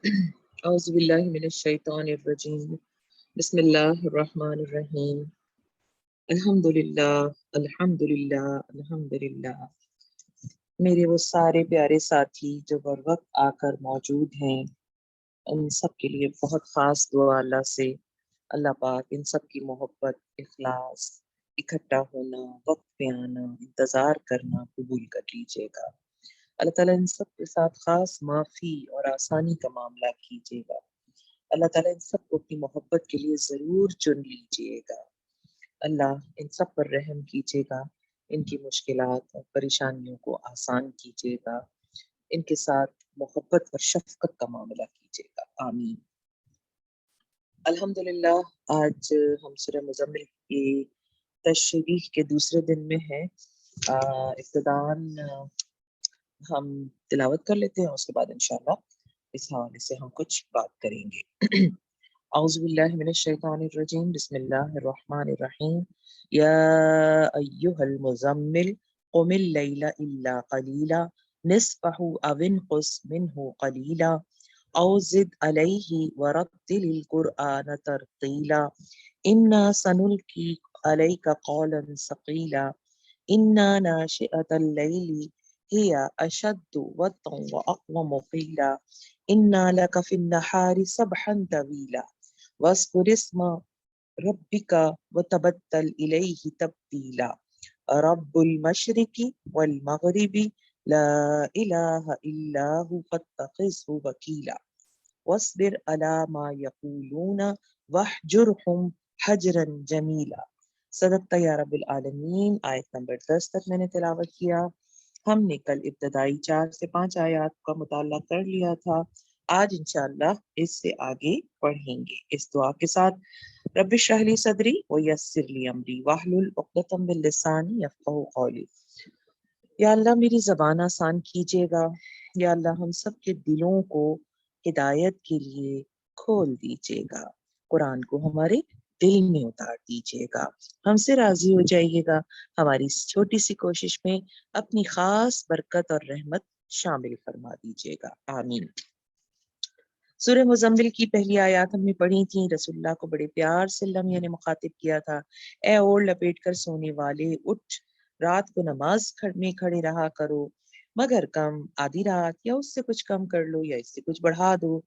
اعوذ باللہ من الشیطان الرجیم بسم اللہ الرحمن الرحیم الحمدللہ الحمدللہ الحمدللہ۔ میرے وہ سارے پیارے ساتھی جو بر وقت آ کر موجود ہیں، ان سب کے لیے بہت خاص دعا اللہ سے، اللہ پاک ان سب کی محبت، اخلاص، اکٹھا ہونا، وقت پہ آنا، انتظار کرنا قبول کر لیجیے گا۔ اللہ تعالیٰ ان سب کے ساتھ خاص معافی اور آسانی کا معاملہ کیجیے گا۔ اللہ تعالیٰ ان سب کو اپنی محبت کے لیے ضرور چن لیجیے گا۔ اللہ ان سب پر رحم کیجیے گا، ان کی مشکلات اور پریشانیوں کو آسان کیجیے گا، ان کے ساتھ محبت اور شفقت کا معاملہ کیجیے گا، آمین۔ الحمدللہ آج ہم سورہ مزمل کی تشریح کے دوسرے دن میں ہیں۔ ابتداً ہم تلاوت کر لیتے ہیں، اس کے بعد انشاءاللہ اس حوالے سے ہم کچھ بات کریں گے۔ اعوذ باللہ من الشیطان الرجیم بسم اللہ الرحمن الرحیم یا ایہا المزمل قم اللیل الا قلیلا نصفہ او انقص منہ قلیلا او زد علیہ ورتل القرآن ترتیلا انا سنلقی علیک قولا ثقیلا انا ناشئۃ اللیل ہی اشد وطئا واقوم قیلا انا لک فی النہار سبحا طویلا واذکر اسم ربک وتبتل الیہ تبتیلا رب المشرق والمغرب لا الہ الا هو فاتخذہ وکیلا واصبر علی ما یقولون واہجرہم حجرا جمیلا۔ صدقت یا رب العالمین۔ آیت نمبر 10 تک میں نے تلاوت کیا۔ ہم نے کل ابتدائی 4 سے 5 آیات کا مطالعہ کر لیا تھا، آج انشاءاللہ اس سے آگے پڑھیں گے اس دعا کے ساتھ۔ رب اشرح لی صدری ویسر لی امری واحلل عقدۃ من لسانی یفقہوا قولی۔ یا اللہ میری زبان آسان کیجیے گا، یا اللہ ہم سب کے دلوں کو ہدایت کے لیے کھول دیجیے گا، قرآن کو ہمارے دل میں اتار دیجیے گا، ہم سے راضی ہو جائیے گا، ہماری اس چھوٹی سی کوشش میں اپنی خاص برکت اور رحمت شامل فرما دیجیے گا، آمین۔ سورہ مزمل کی پہلی آیات ہم نے پڑھی تھی۔ رسول اللہ کو بڑے پیار سے اللہ میاں نے مخاطب کیا تھا، اے اوڑھ لپیٹ کر سونے والے، اٹھ رات کو نماز میں کھڑے رہا کرو، مگر کم آدھی رات، یا اس سے کچھ کم کر لو یا اس سے کچھ بڑھا دو،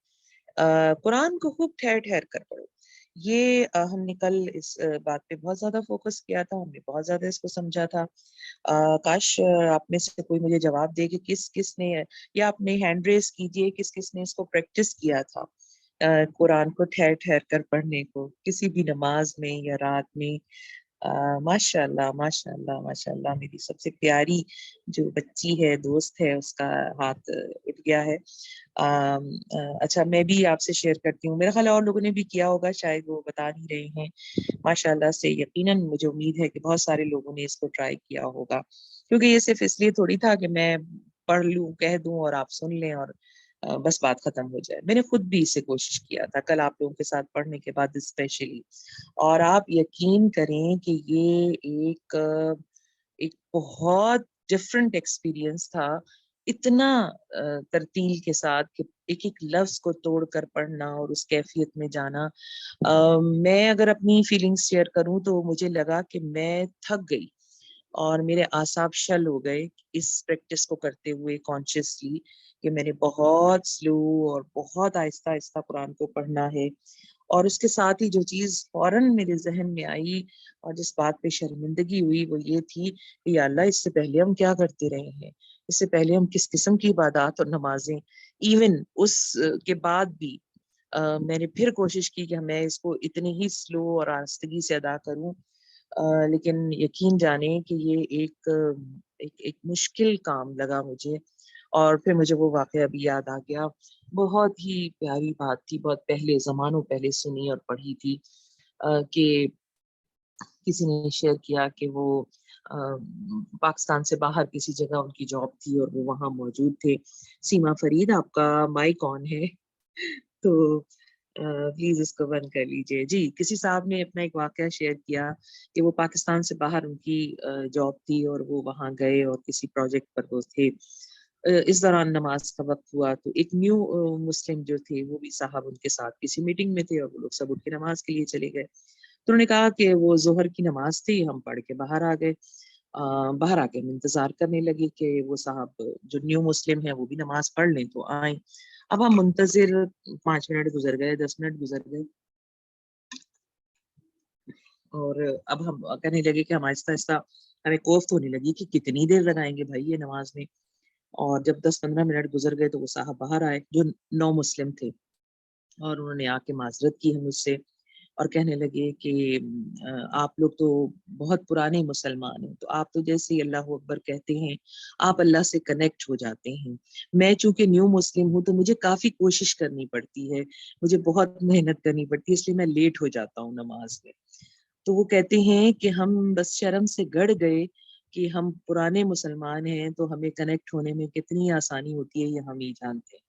قرآن کو خوب ٹھہر ٹھہر کر پڑھو۔ یہ ہم نے کل اس بات پہ بہت زیادہ فوکس کیا تھا، ہم نے بہت زیادہ اس کو سمجھا تھا۔ کاش آپ میں سے کوئی مجھے جواب دے کہ کس کس نے، یا اپنے ہینڈ ریز کیجئے کس کس نے اس کو پریکٹس کیا تھا، قرآن کو ٹھہر ٹھہر کر پڑھنے کو کسی بھی نماز میں یا رات میں۔ ماشاء اللہ ماشاء اللہ ماشاء اللہ، میری سب سے پیاری جو بچی ہے، دوست ہے، اس کا ہاتھ اٹھ گیا ہے۔ اچھا میں بھی آپ سے شیئر کرتی ہوں، میرا خیال ہے اور لوگوں نے بھی کیا ہوگا، شاید وہ بتا نہیں رہے ہیں۔ ماشاء اللہ سے یقیناً مجھے امید ہے کہ بہت سارے لوگوں نے اس کو ٹرائی کیا ہوگا، کیونکہ یہ صرف اس لیے تھوڑی تھا کہ میں پڑھ لوں، کہہ دوں اور آپ سن لیں اور بس بات ختم ہو جائے۔ میں نے خود بھی اسے کوشش کیا تھا کل آپ لوگوں کے ساتھ پڑھنے کے بعد اسپیشلی، اور آپ یقین کریں کہ یہ ایک بہت ڈفرینٹ ایکسپیرئنس تھا، اتنا ترتیل کے ساتھ کہ ایک ایک لفظ کو توڑ کر پڑھنا اور اس کیفیت میں جانا۔ میں اگر اپنی فیلنگز شیئر کروں تو مجھے لگا کہ میں تھک گئی اور میرے اعصاب شل ہو گئے اس پریکٹس کو کرتے ہوئے کانشیسلی، کہ میں نے بہت سلو اور بہت آہستہ آہستہ قرآن کو پڑھنا ہے۔ اور اس کے ساتھ ہی جو چیز فوراً میرے ذہن میں آئی اور جس بات پہ شرمندگی ہوئی وہ یہ تھی کہ یا اللہ اس سے پہلے ہم کیا کرتے رہے ہیں، اس سے پہلے ہم کس قسم کی عبادات اور نمازیں، ایون اس کے بعد بھی میں نے پھر کوشش کی کہ میں اس کو اتنی ہی سلو اور آہستگی سے ادا کروں، لیکن یقین جانیں کہ یہ ایک مشکل کام لگا مجھے۔ اور پھر مجھے وہ واقعہ بھی یاد آ گیا، بہت ہی پیاری بات تھی، بہت پہلے زمانوں پہلے سنی اور پڑھی تھی، کہ کسی نے شیئر کیا کہ وہ پاکستان سے باہر کسی جگہ ان کی جاب تھی اور وہ وہاں موجود تھے۔ سیما فرید آپ کا مائک آن ہے تو پلیز اس کو بند کر لیجئے۔ جی، کسی صاحب نے اپنا ایک واقعہ شیئر کیا کہ وہ پاکستان سے باہر ان کی جاب تھی اور وہ وہاں گئے اور کسی پروجیکٹ پر وہ تھے۔ اس دوران نماز کا وقت ہوا تو ایک نیو مسلم جو تھے وہ بھی صاحب ان کے ساتھ کسی میٹنگ میں تھے اور وہ لوگ سب اٹھ کے نماز کے لیے چلے گئے. تو انہوں نے کہا کہ وہ ظہر کی نماز تھی, ہم پڑھ کے باہر آ گئے. باہر آ کے ہم انتظار کرنے لگے کہ وہ صاحب جو نیو مسلم ہیں وہ بھی نماز پڑھ لیں تو آئیں. اب ہم منتظر 5 منٹ گزر گئے, 10 منٹ گزر گئے, اور اب ہم کہنے لگے کہ ہم آہستہ آہستہ ہمیں کوفت ہونے لگی کہ کتنی دیر لگائیں گے بھائی یہ نماز میں. اور جب 10-15 منٹ گزر گئے تو وہ صاحب باہر آئے جو نو مسلم تھے, اور انہوں نے آ کے معذرت کی ہم سے اور کہنے لگے کہ آپ لوگ تو بہت پرانے مسلمان ہیں, تو آپ تو جیسے ہی اللہ اکبر کہتے ہیں آپ اللہ سے کنیکٹ ہو جاتے ہیں. میں چونکہ نیو مسلم ہوں تو مجھے کافی کوشش کرنی پڑتی ہے, مجھے بہت محنت کرنی پڑتی ہے, اس لیے میں لیٹ ہو جاتا ہوں نماز میں. تو وہ کہتے ہیں کہ ہم بس شرم سے گڑ گئے کہ ہم پرانے مسلمان ہیں تو ہمیں کنیکٹ ہونے میں کتنی آسانی ہوتی ہے یہ ہم ہی جانتے ہیں.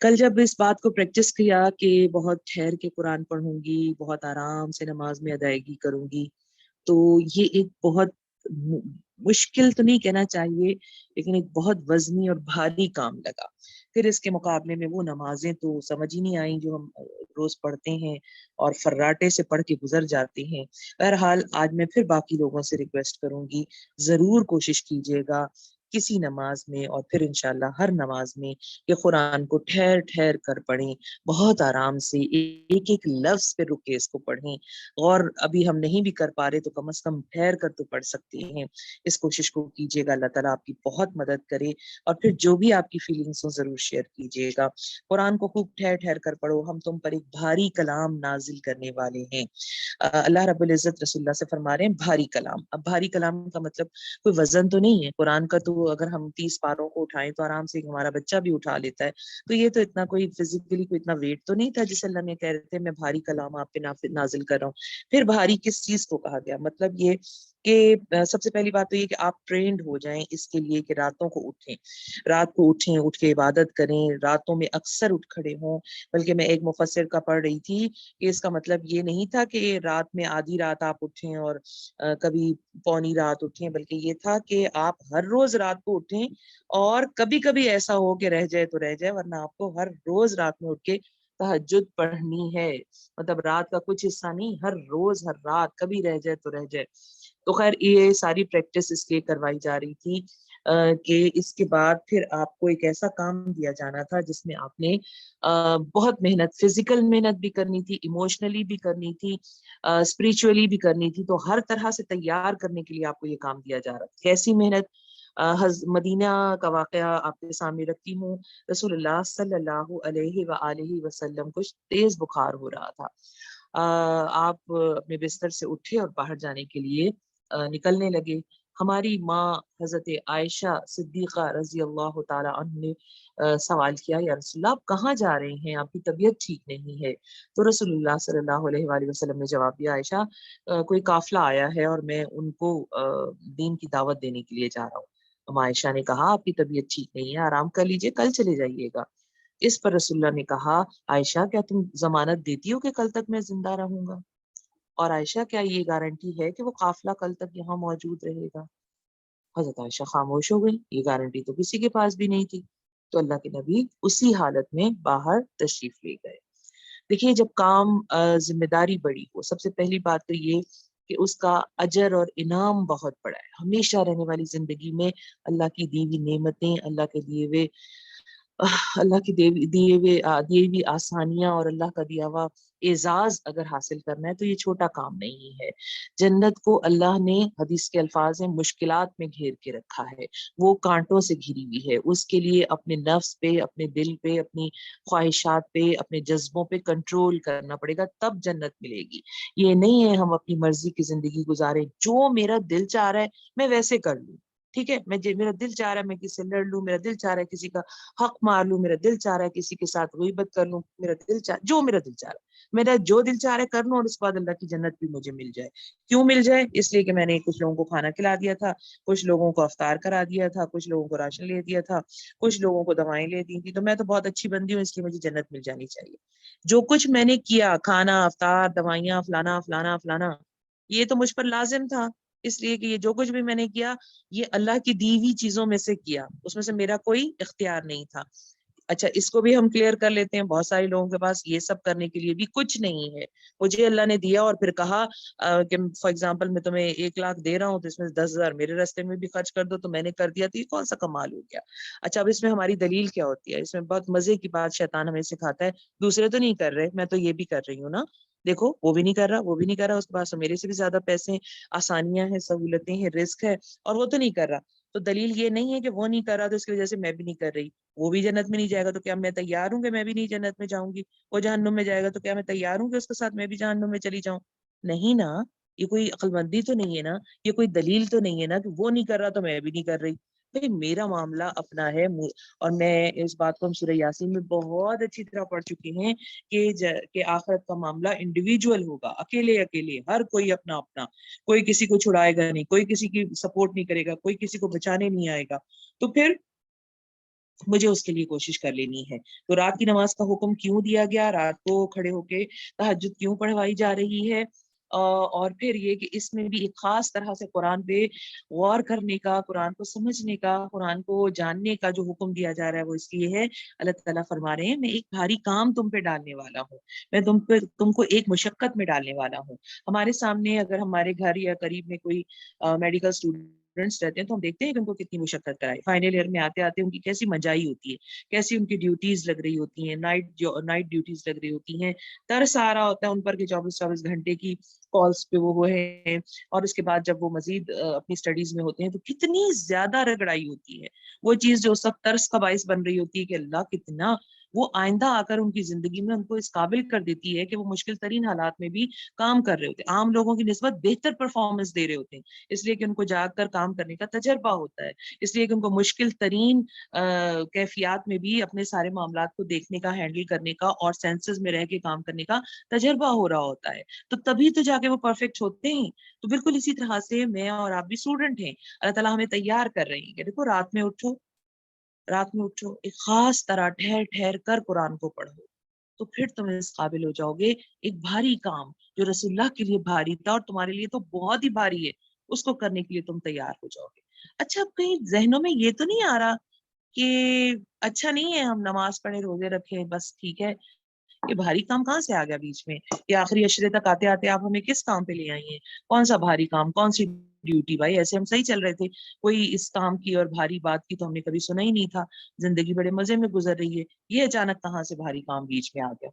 کل جب اس بات کو پریکٹس کیا کہ بہت ٹھہر کے قرآن پڑھوں گی, بہت آرام سے نماز میں ادائیگی کروں گی, تو یہ ایک بہت مشکل تو نہیں کہنا چاہیے لیکن ایک بہت وزنی اور بھاری کام لگا. پھر اس کے مقابلے میں وہ نمازیں تو سمجھ ہی نہیں آئیں جو ہم روز پڑھتے ہیں اور فراٹے سے پڑھ کے گزر جاتے ہیں. بہرحال آج میں پھر باقی لوگوں سے ریکویسٹ کروں گی, ضرور کوشش کیجیے گا کسی نماز میں اور پھر انشاءاللہ ہر نماز میں کہ قرآن کو ٹھہر ٹھہر کر پڑھیں, بہت آرام سے ایک ایک لفظ پہ رک کے اس کو پڑھیں. اور ابھی ہم نہیں بھی کر پا رہے تو کم از کم ٹھہر کر تو پڑھ سکتے ہیں. اس کوشش کو کیجیے گا, اللہ تعالیٰ آپ کی بہت مدد کرے. اور پھر جو بھی آپ کی فیلنگس ہوں ضرور شیئر کیجیے گا. قرآن کو خوب ٹھہر ٹھہر کر پڑھو, ہم تم پر ایک بھاری کلام نازل کرنے والے ہیں. اللہ رب العزت رسول اللہ سے فرما رہے ہیں بھاری کلام. اب بھاری کلام کا مطلب کوئی وزن تو نہیں ہے قرآن کا, تو اگر ہم 30 پاروں کو اٹھائیں تو آرام سے ہمارا بچہ بھی اٹھا لیتا ہے. تو یہ تو اتنا کوئی فزیکلی کوئی اتنا ویٹ تو نہیں تھا جسے اللہ نے کہہ رہے تھے میں بھاری کلام آپ پہ نازل کر رہا ہوں. پھر بھاری کس چیز کو کہا گیا, مطلب یہ کہ سب سے پہلی بات تو یہ کہ آپ ٹرینڈ ہو جائیں اس کے لیے کہ راتوں کو اٹھیں, رات کو اٹھیں, اٹھ کے عبادت کریں, راتوں میں اکثر اٹھ کھڑے ہوں. بلکہ میں ایک مفسر کا پڑھ رہی تھی کہ اس کا مطلب یہ نہیں تھا کہ رات میں آدھی رات آپ اٹھیں اور کبھی پونی رات اٹھیں, بلکہ یہ تھا کہ آپ ہر روز رات کو اٹھیں اور کبھی کبھی ایسا ہو کہ رہ جائے تو رہ جائے, ورنہ آپ کو ہر روز رات میں اٹھ کے تہجد پڑھنی ہے. مطلب رات کا کچھ حصہ نہیں, ہر روز ہر رات, کبھی رہ جائے تو رہ جائے. تو خیر یہ ساری پریکٹس اس لیے کروائی جا رہی تھی کہ اس کے بعد پھر آپ کو ایک ایسا کام دیا جانا تھا جس میں آپ نے بہت محنت, فزیکل محنت بھی کرنی تھی, ایموشنلی بھی کرنی تھی, اسپریچولی بھی کرنی تھی. تو ہر طرح سے تیار کرنے کے لیے آپ کو یہ کام دیا جا رہا تھا. کیسی محنت؟ مدینہ کا واقعہ آپ کے سامنے رکھتی ہوں. رسول اللہ صلی اللہ علیہ وآلہ وسلم کچھ تیز بخار ہو رہا تھا. آپ اپنے بستر سے اٹھے اور باہر جانے کے لیے نکلنے لگے. ہماری ماں حضرت عائشہ صدیقہ رضی اللہ تعالی عنہ نے سوال کیا, یا رسول اللہ آپ کہاں جا رہے ہیں, آپ کی طبیعت ٹھیک نہیں ہے. تو رسول اللہ صلی اللہ علیہ وآلہ وسلم نے جواب دیا, عائشہ کوئی قافلہ آیا ہے اور میں ان کو دین کی دعوت دینے کے لیے جا رہا ہوں. عائشہ نے کہا آپ کی طبیعت ٹھیک نہیں ہے, آرام کر لیجئے, کل چلے جائیے گا. اس پر رسول اللہ نے کہا, عائشہ کیا تم ضمانت دیتی ہو کہ کل تک میں زندہ رہوں گا؟ اور عائشہ کیا یہ گارنٹی ہے کہ وہ قافلہ کل تک یہاں موجود رہے گا؟ حضرت عائشہ خاموش ہو گئی, یہ گارنٹی تو کسی کے پاس بھی نہیں تھی. تو اللہ کے نبی اسی حالت میں باہر تشریف لے گئے. دیکھیے جب کام ذمہ داری بڑی ہو, سب سے پہلی بات تو یہ کہ اس کا اجر اور انعام بہت بڑا ہے. ہمیشہ رہنے والی زندگی میں اللہ کی دی ہوئی نعمتیں, اللہ کے دیے ہوئے دیے ہوئی آسانیاں اور اللہ کا دیا ہوا اعزاز اگر حاصل کرنا ہے تو یہ چھوٹا کام نہیں ہے. جنت کو اللہ نے, حدیث کے الفاظ ہیں, مشکلات میں گھیر کے رکھا ہے, وہ کانٹوں سے گھری ہوئی ہے. اس کے لیے اپنے نفس پہ, اپنے دل پہ, اپنی خواہشات پہ, اپنے جذبوں پہ کنٹرول کرنا پڑے گا, تب جنت ملے گی. یہ نہیں ہے ہم اپنی مرضی کی زندگی گزارے, جو میرا دل چاہ رہا ہے میں ویسے کر لوں. ٹھیک ہے, میرا دل چاہ رہا ہے میں کسی سے لڑ لوں, میرا دل چاہ رہا ہے کسی کا حق مار لوں, میرا دل چاہ رہا ہے کسی کے ساتھ غیبت کر لوں, میرا دل چاہ جو میرا دل چاہ رہا ہے, میرا جو دل چاہ رہا ہے کر لوں, اور اس کے بعد اللہ کی جنت بھی مجھے مل جائے. کیوں مل جائے؟ اس لیے کہ میں نے کچھ لوگوں کو کھانا کھلا دیا تھا, کچھ لوگوں کو افطار کرا دیا تھا, کچھ لوگوں کو راشن لے دیا تھا, کچھ لوگوں کو دوائیں لے دی تھی. تو میں تو بہت اچھی بندی ہوں, اس لیے مجھے جنت مل جانی چاہیے. جو کچھ میں نے کیا, کھانا, افطار, دوائیاں, فلانا فلانا فلانا, یہ تو مجھ پر لازم تھا, اس لیے کہ یہ جو کچھ بھی میں نے کیا یہ اللہ کی دی ہوئی چیزوں میں سے کیا, اس میں سے میرا کوئی اختیار نہیں تھا. اچھا اس کو بھی ہم کلیئر کر لیتے ہیں, بہت سارے لوگوں کے پاس یہ سب کرنے کے لیے بھی کچھ نہیں ہے. مجھے اللہ نے دیا اور پھر کہا کہ فار ایگزامپل میں تمہیں 1 لاکھ دے رہا ہوں تو اس میں 10,000 میرے راستے میں بھی خرچ کر دو, تو میں نے کر دیا, تو یہ کون سا کمال ہو گیا. اچھا اب اس میں ہماری دلیل کیا ہوتی ہے؟ اس میں بہت مزے کی بات شیطان ہمیں سکھاتا ہے, دوسرے تو نہیں کر رہے, میں تو یہ بھی کر رہی ہوں نا, دیکھو وہ بھی نہیں کر رہا, وہ بھی نہیں کر رہا, اس کے پاس میرے سے بھی زیادہ پیسے ہیں, آسانیاں ہیں, سہولتیں ہیں, رزق ہے, اور وہ تو نہیں کر رہا. تو دلیل یہ نہیں ہے کہ وہ نہیں کر رہا تو اس کی وجہ سے میں بھی نہیں کر رہی. وہ بھی جنت میں نہیں جائے گا تو کیا میں تیار ہوں کہ میں بھی نہیں جنت میں جاؤں گی؟ وہ جہنم میں جائے گا تو کیا میں تیار ہوں کہ اس کے ساتھ میں بھی جہنم میں چلی جاؤں؟ نہیں نا, یہ کوئی عقل مندی تو نہیں ہے نا, یہ کوئی دلیل تو نہیں ہے نا کہ وہ نہیں کر رہا تو میں بھی نہیں کر رہی. بھائی میرا معاملہ اپنا ہے, اور میں اس بات کو ہم سورہ یاسین میں بہت اچھی طرح پڑھ چکے ہیں کہ آخرت کا معاملہ انڈیویجول ہوگا, اکیلے اکیلے, ہر کوئی اپنا اپنا, کوئی کسی کو چھڑائے گا نہیں, کوئی کسی کی سپورٹ نہیں کرے گا, کوئی کسی کو بچانے نہیں آئے گا. تو پھر مجھے اس کے لیے کوشش کر لینی ہے. تو رات کی نماز کا حکم کیوں دیا گیا, رات کو کھڑے ہو کے تہجد کیوں پڑھوائی جا رہی ہے, اور پھر یہ کہ اس میں بھی ایک خاص طرح سے قرآن پہ غور کرنے کا, قرآن کو سمجھنے کا, قرآن کو جاننے کا جو حکم دیا جا رہا ہے وہ اس لیے ہے, اللہ تعالیٰ فرما رہے ہیں میں ایک بھاری کام تم پہ ڈالنے والا ہوں, میں تم کو ایک مشقت میں ڈالنے والا ہوں. ہمارے سامنے اگر ہمارے گھر یا قریب میں کوئی میڈیکل اسٹوڈنٹس رہتے ہیں تو ہم دیکھتے ہیں کہ ان کو کتنی مشقت کرائی, فائنل ایئر میں آتے آتے ان کی کیسی منجائی ہوتی ہے, کیسی ان کی ڈیوٹیز لگ رہی ہوتی ہیں, نائٹ ڈیوٹیز لگ رہی ہوتی ہیں, ترس آ رہا ہوتا ہے ان پر کہ 24 گھنٹے کی کالس پہ وہ ہیں, اور اس کے بعد جب وہ مزید اپنی اسٹڈیز میں ہوتے ہیں تو کتنی زیادہ رگڑائی ہوتی ہے. وہ چیز جو سب ترس کا باعث بن رہی ہوتی ہے کہ اللہ کتنا, وہ آئندہ آ کر ان کی زندگی میں ان کو اس قابل کر دیتی ہے کہ وہ مشکل ترین حالات میں بھی کام کر رہے ہوتے ہیں, عام لوگوں کی نسبت بہتر پرفارمنس دے رہے ہوتے ہیں, اس لیے کہ ان کو جاگ کر کام کرنے کا تجربہ ہوتا ہے, اس لیے کہ ان کو مشکل ترین کیفیات میں بھی اپنے سارے معاملات کو دیکھنے کا, ہینڈل کرنے کا, اور سینسز میں رہ کے کام کرنے کا تجربہ ہو رہا ہوتا ہے. تو تبھی تو جا کے وہ پرفیکٹ ہوتے ہیں. تو بالکل اسی طرح سے میں اور آپ بھی اسٹوڈنٹ ہیں, اللہ تعالیٰ ہمیں تیار کر رہے ہیں کہ دیکھو رات میں اٹھو, ایک خاص طرح ٹھہر ٹھہر کر قرآن کو پڑھو, تو پھر تم اس قابل ہو جاؤ گے. ایک بھاری کام جو رسول اللہ کے لیے بھاری تھا اور تمہارے لیے تو بہت ہی بھاری ہے, اس کو کرنے کے لیے تم تیار ہو جاؤ گے. اچھا اب کہیں ذہنوں میں یہ تو نہیں آ رہا کہ اچھا نہیں ہے ہم نماز پڑھے, روزے رکھیں, بس ٹھیک ہے, یہ بھاری کام کہاں سے آ گیا بیچ میں؟ یہ آخری عشرے تک آتے آتے آپ ہمیں کس کام پہ لے آئی ہیں؟ کون سا بھاری کام, کون سی ڈیوٹی؟ بھائی ایسے ہم صحیح چل رہے تھے, کوئی اس کام کی اور بھاری بات کی تو ہم نے کبھی سنا ہی نہیں تھا, زندگی بڑے مزے میں گزر رہی ہے, یہ اچانک کہاں سے بھاری کام بیچ میں آ گیا؟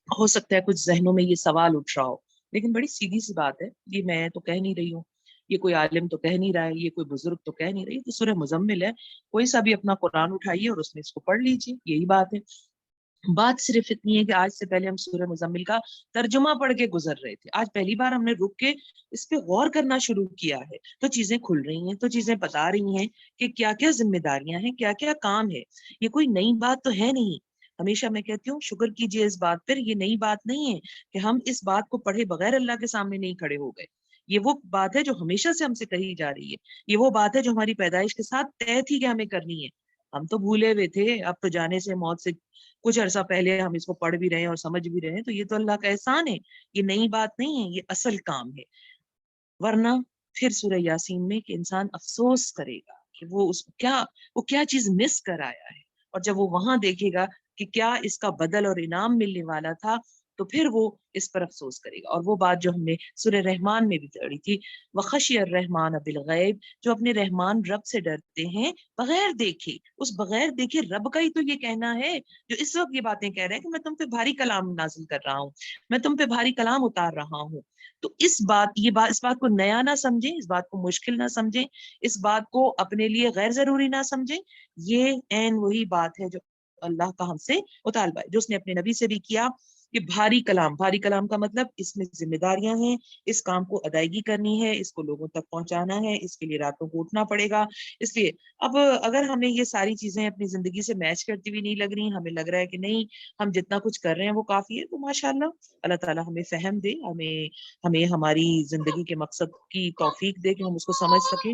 ہو سکتا ہے کچھ ذہنوں میں یہ سوال اٹھ رہا ہو, لیکن بڑی سیدھی سی بات ہے, یہ میں تو کہہ نہیں رہی ہوں, یہ کوئی عالم تو کہہ نہیں رہا ہے, یہ کوئی بزرگ تو کہہ نہیں رہی, تو سورہ مزمل ہے, کوئی سا بھی اپنا قرآن اٹھائیے اور اس میں اس کو پڑھ لیجیے, یہی بات ہے. بات صرف اتنی ہے کہ آج سے پہلے ہم سورہ مزمل کا ترجمہ پڑھ کے گزر رہے تھے, آج پہلی بار ہم نے رک کے اس پہ غور کرنا شروع کیا ہے, تو چیزیں کھل رہی ہیں, تو چیزیں بتا رہی ہیں کہ کیا کیا ذمہ داریاں ہیں, کیا کیا کام ہے. یہ کوئی نئی بات تو ہے نہیں. ہمیشہ میں کہتی ہوں شکر کیجئے اس بات پر, یہ نئی بات نہیں ہے کہ ہم اس بات کو پڑھے بغیر اللہ کے سامنے نہیں کھڑے ہو گئے. یہ وہ بات ہے جو ہمیشہ سے ہم سے کہی جا رہی ہے, یہ وہ بات ہے جو ہماری پیدائش کے ساتھ طے تھی کہ ہمیں کرنی ہے. ہم تو بھولے ہوئے تھے, اب تو جانے سے, موت سے کچھ عرصہ پہلے ہم اس کو پڑھ بھی رہے ہیں اور سمجھ بھی رہے ہیں, تو یہ تو اللہ کا احسان ہے, یہ نئی بات نہیں ہے, یہ اصل کام ہے. ورنہ پھر سورہ یاسین میں کہ انسان افسوس کرے گا کہ وہ کیا چیز مس کر آیا ہے, اور جب وہ وہاں دیکھے گا کہ کیا اس کا بدل اور انعام ملنے والا تھا, تو پھر وہ اس پر افسوس کرے گا. اور وہ بات جو ہم نے سورہ رحمان میں بھی پڑھی تھی, وَخَشِيَ الرَّحْمَٰنَ بِالْغَیْبِ, جو اپنے رحمان رب سے ڈرتے ہیں بغیر دیکھے. اس بغیر دیکھے رب کا ہی تو یہ کہنا ہے جو اس وقت یہ باتیں کہہ رہے ہیں کہ میں تم پہ بھاری کلام نازل کر رہا ہوں, میں تم پہ بھاری کلام اتار رہا ہوں. تو اس بات کو نیا نہ سمجھیں, اس بات کو مشکل نہ سمجھیں, اس بات کو اپنے لیے غیر ضروری نہ سمجھیں. یہ عین وہی بات ہے جو اللہ کا ہم سے مطالبہ ہے, جو اس نے اپنے نبی سے بھی کیا, کہ بھاری کلام کا مطلب اس میں ذمہ داریاں ہیں, اس کام کو ادائیگی کرنی ہے, اس کو لوگوں تک پہنچانا ہے, اس کے لیے راتوں کو اٹھنا پڑے گا. اس لیے اب اگر ہمیں یہ ساری چیزیں اپنی زندگی سے میچ کرتی ہوئی نہیں لگ رہی, ہمیں لگ رہا ہے کہ نہیں ہم جتنا کچھ کر رہے ہیں وہ کافی ہے, تو ماشاءاللہ اللہ تعالیٰ ہمیں فہم دے, ہمیں ہماری زندگی کے مقصد کی توفیق دے کہ ہم اس کو سمجھ سکیں.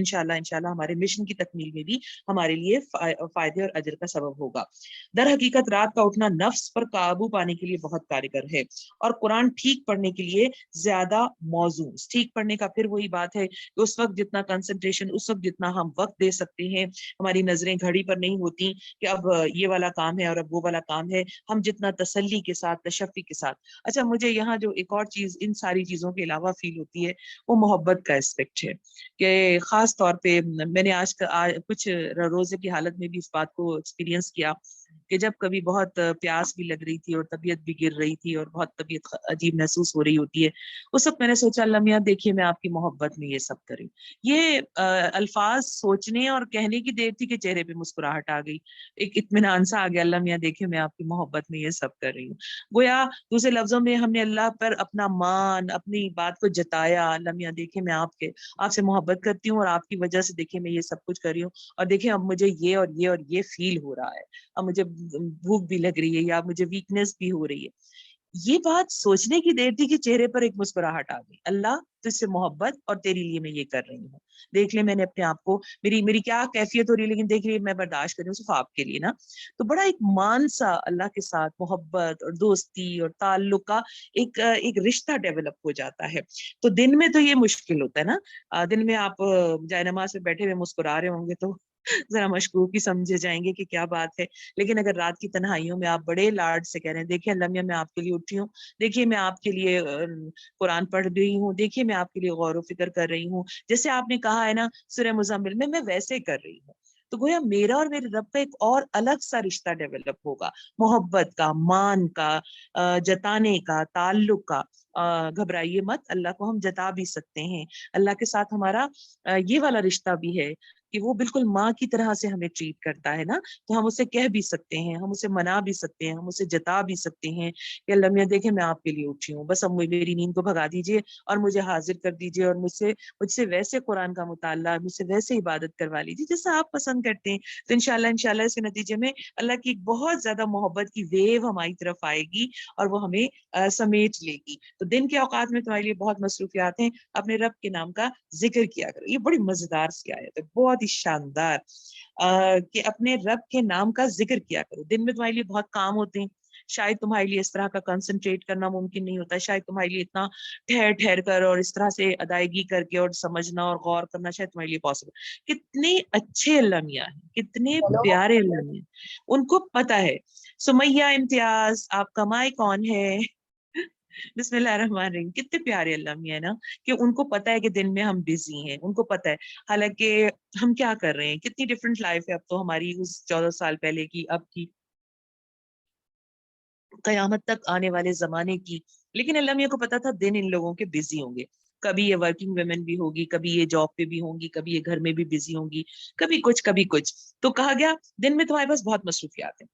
انشاءاللہ ہمارے مشن کی تکمیل میں بھی ہمارے لیے فائدے اور اجر کا سبب ہوگا۔ در حقیقت رات کا اٹھنا نفس پر قابو پانے کے لیے بہت کارگر ہے، اور قرآن ٹھیک پڑھنے کے لیے زیادہ موزوں۔ ٹھیک پڑھنے کا پھر وہی بات ہے کہ اس وقت جتنا کنسنٹریشن، اس وقت جتنا ہم وقت دے سکتے ہیں، ہماری نظریں گھڑی پر نہیں ہوتی کہ اب یہ والا کام ہے اور اب وہ والا کام ہے، ہم جتنا تسلی کے ساتھ، تشفی کے ساتھ۔ اچھا، مجھے یہاں جو ایک اور چیز ان ساری چیزوں کے علاوہ فیل ہوتی ہے وہ محبت کا اسپیکٹ ہے، کہ خاص طور پہ میں نے آج کچھ روزے کی حالت میں بھی اس بات کو ایکسپیرینس کیا کہ جب کبھی بہت پیاس بھی لگ رہی تھی اور طبیعت بھی گر رہی تھی اور بہت طبیعت عجیب محسوس ہو رہی ہوتی ہے، اس وقت میں نے سوچا اللہ میاں دیکھیے میں آپ کی محبت میں یہ سب کروں۔ یہ الفاظ سوچنے اور کہنے کی دیر تھی کہ چہرے پہ مسکراہٹ آ گئی، ایک اطمینان سا آ گیا، اللہ میاں دیکھیے میں آپ کی محبت میں یہ سب کر رہی ہوں۔ گویا دوسرے لفظوں میں ہم نے اللہ پر اپنا مان، اپنی بات کو جتایا، اللہ میاں دیکھیے میں آپ سے محبت کرتی ہوں اور آپ کی وجہ سے دیکھیے میں یہ سب کچھ کر رہی ہوں، اور دیکھیں اب مجھے یہ اور یہ اور یہ فیل ہو رہا ہے، اب مجھے بھوک بھی لگ رہی ہے یا مجھے ویکنس بھی ہو رہی ہے۔ یہ بات سوچنے کی دیر تھی کہ چہرے پر ایک مسکراہٹ آ گئی، اللہ تجھ سے محبت اور تیری لیے میں یہ کر رہی ہوں، دیکھ لے میں نے اپنے آپ کو، میری کیا کیفیت ہو رہی ہے لیکن دیکھ لے میں برداشت کر رہی ہوں صرف آپ کے لیے نا۔ تو بڑا ایک مان سا اللہ کے ساتھ محبت اور دوستی اور تعلق کا ایک رشتہ ڈیولپ ہو جاتا ہے۔ تو دن میں تو یہ مشکل ہوتا ہے نا، دن میں آپ جائے نماز میں بیٹھے ہوئے مسکرا رہے ہوں گے تو ذرا مشکوک ہی سمجھے جائیں گے کہ کیا بات ہے، لیکن اگر رات کی تنہائیوں میں آپ بڑے لاڈ سے کہہ رہے ہیں دیکھیں اللہ میاں میں آپ کے لیے اٹھی ہوں، دیکھیے میں آپ کے لیے قرآن پڑھ رہی ہوں، دیکھیے میں آپ کے لیے غور و فکر کر رہی ہوں، جیسے آپ نے کہا ہے نا سورہ مزمل میں ویسے کر رہی ہوں، تو گویا میرا اور میرے رب کا ایک اور الگ سا رشتہ ڈیولپ ہوگا، محبت کا، مان کا، جتانے کا، تعلق کا۔ گھبرائیے مت، اللہ کو ہم جتا بھی سکتے ہیں، اللہ کے ساتھ ہمارا یہ والا رشتہ بھی ہے کہ وہ بالکل ماں کی طرح سے ہمیں ٹریٹ کرتا ہے نا، تو ہم اسے کہہ بھی سکتے ہیں، ہم اسے منا بھی سکتے ہیں، ہم اسے جتا بھی سکتے ہیں کہ اللہ میاں دیکھیں میں آپ کے لیے اٹھی ہوں، بس اب میری نیند کو بھگا دیجئے اور مجھے حاضر کر دیجئے اور مجھ سے ویسے قرآن کا مطالعہ، مجھ سے ویسے عبادت کروا لیجیے جیسا آپ پسند کرتے ہیں۔ تو انشاءاللہ اس کے نتیجے میں اللہ کی ایک بہت زیادہ محبت کی ویو ہماری طرف آئے گی اور وہ ہمیں سمیٹ لے گی۔ تو دن کے اوقات میں تمہارے لیے بہت مصروفیات ہیں، اپنے رب کے نام کا ذکر کیا کرو۔ یہ بڑی مزیدار سی آیت ہے، بہت ہی شاندار، کہ اپنے رب کے نام کا ذکر کیا کرو۔ دن میں تمہارے لیے بہت کام ہوتے ہیں، شاید تمہارے لیے اس طرح کا کنسنٹریٹ کرنا ممکن نہیں ہوتا ہے، شاید تمہارے لیے اتنا ٹھہر ٹھہر کر اور اس طرح سے ادائیگی کر کے اور سمجھنا اور غور کرنا شاید تمہارے لیے پاسبل۔ کتنے اچھے اللہ میاں ہیں، کتنے پیارے اللہ میاں ہیں، ان کو پتہ ہے۔ سمیہ امتیاز، آپ کا مائی کون ہے؟ بسم اللہ الرحمن الرحیم۔ کتنے پیارے اللہ میاں ہے نا، کہ ان کو پتہ ہے کہ دن میں ہم بزی ہیں، ان کو پتہ ہے، حالانکہ ہم کیا کر رہے ہیں، کتنی ڈفرینٹ لائف ہے اب تو ہماری اس 14 سال پہلے کی، اب کی، قیامت تک آنے والے زمانے کی، لیکن اللہ میاں کو پتا تھا دن ان لوگوں کے بزی ہوں گے، کبھی یہ ورکنگ ویمن بھی ہوگی، کبھی یہ جاب پہ بھی ہوں گی، کبھی یہ گھر میں بھی بزی ہوں گی، کبھی کچھ، تو کہا گیا دن میں تمہارے پاس بہت مصروفیات ہیں،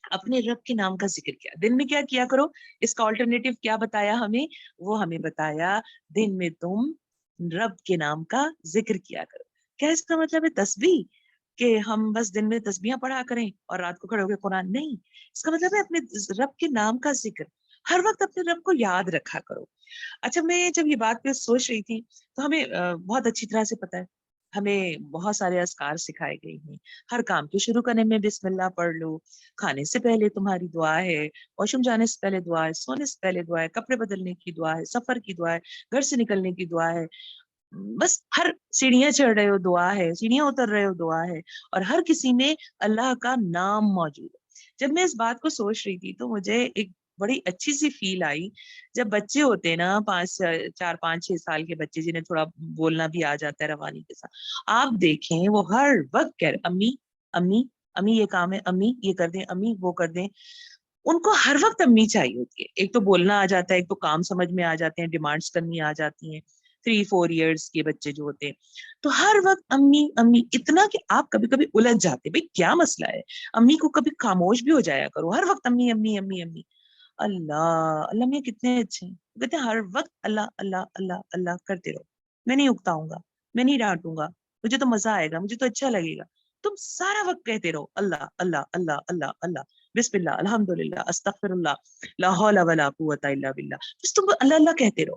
اپنے رب کے نام کا ذکر کیا، دن میں کیا کرو، اس کا آلٹرنیٹو کیا بتایا ہمیں، وہ ہمیں بتایا دن میں تم رب کے نام کا ذکر کیا کرو۔ کیا اس کا مطلب ہے تسبیح، کہ ہم بس دن میں تسبیحاں پڑھا کریں اور رات کو کھڑے ہو کے قرآن؟ نہیں، اس کا مطلب ہے اپنے رب کے نام کا ذکر، ہر وقت اپنے رب کو یاد رکھا کرو۔ اچھا، میں جب یہ بات پہ سوچ رہی تھی تو ہمیں بہت اچھی طرح سے پتا ہے، ہمیں بہت سارے اذکار سکھائے گئے ہیں، ہر کام کے شروع کرنے میں بسم اللہ پڑھ لو، کھانے سے پہلے تمہاری دعا ہے، واش روم جانے سے پہلے دعا ہے، سونے سے پہلے دعا ہے، کپڑے بدلنے کی دعا ہے، سفر کی دعا ہے، گھر سے نکلنے کی دعا ہے، بس ہر سیڑھیاں چڑھ رہے ہو دعا ہے، سیڑھیاں اتر رہے ہو دعا ہے، اور ہر کسی میں اللہ کا نام موجود ہے۔ جب میں اس بات کو سوچ رہی تھی تو مجھے ایک بڑی اچھی سی فیل آئی، جب بچے ہوتے ہیں نا، 4 5 6 سال کے بچے جنہیں تھوڑا بولنا بھی آ جاتا ہے روانی کے ساتھ، آپ دیکھیں وہ ہر وقت کہہ رہے امی امی امی، یہ کام ہے امی، یہ کر دیں امی، وہ کر دیں، ان کو ہر وقت امی چاہیے ہوتی ہے، ایک تو بولنا آ جاتا ہے، ایک تو کام سمجھ میں آ جاتے ہیں، ڈیمانڈس کرنی آ جاتی ہیں، 3 4 ایئرس کے بچے جو ہوتے ہیں، تو ہر وقت امی امی، اتنا کہ آپ کبھی کبھی الجھ جاتے، بھائی کیا مسئلہ ہے، امی کو کبھی خاموش بھی ہو جایا کرو، ہر وقت امی امی امی امی۔ اللہ میاں کتنے اچھے ہیں، کہتے ہیں ہر وقت اللہ اللہ اللہ اللہ کرتے رہو، میں نہیں اکتاؤں گا، میں نہیں ڈانٹوں گا، مجھے تو مزہ آئے گا، مجھے تو اچھا لگے گا، تم سارا وقت کہتے رہو اللہ اللہ اللہ اللہ اللہ، بسم اللہ، الحمدللہ، استغفر اللہ، لا حول ولا قوت الا باللہ، بس تم اللہ اللہ کہتے رہو۔